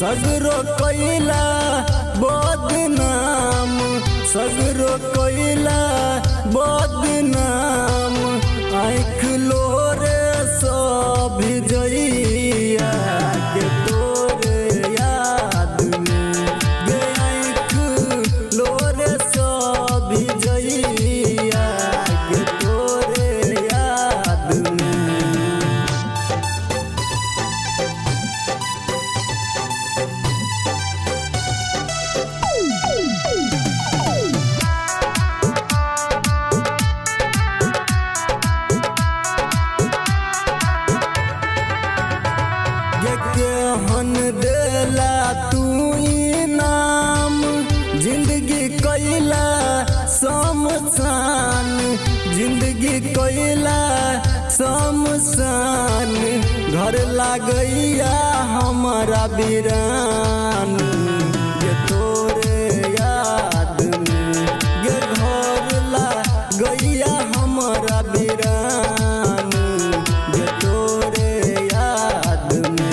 सगरो कैला बदनाम, सगरो कैला बदनाम। आँख लोरे सब जइया के तोरे याद में गे, आँख लोरे सब जइया के तोरे याद में। केहन देला तू इनाम, जिंदगी कैला शमशान, जिंदगी कैला शमशान। घर लागैया हमारा वीरान ये तोरे याद में ये, घर लागैया हमारा वीरान ये तोरे याद में।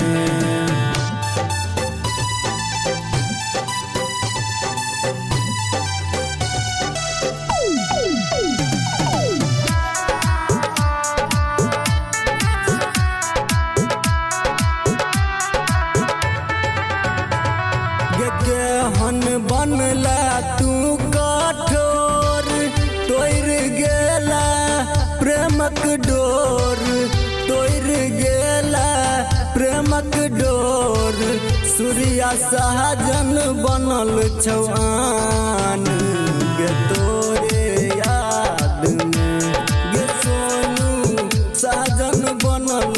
केहन बनला तू कठोर, तोड़ गेला प्रेमक डोर, तोड़ गेला प्रेमक डोर। सूर्या सहजन बनल छौआन गे तोरे याद में गे, सोनू सहजन बनल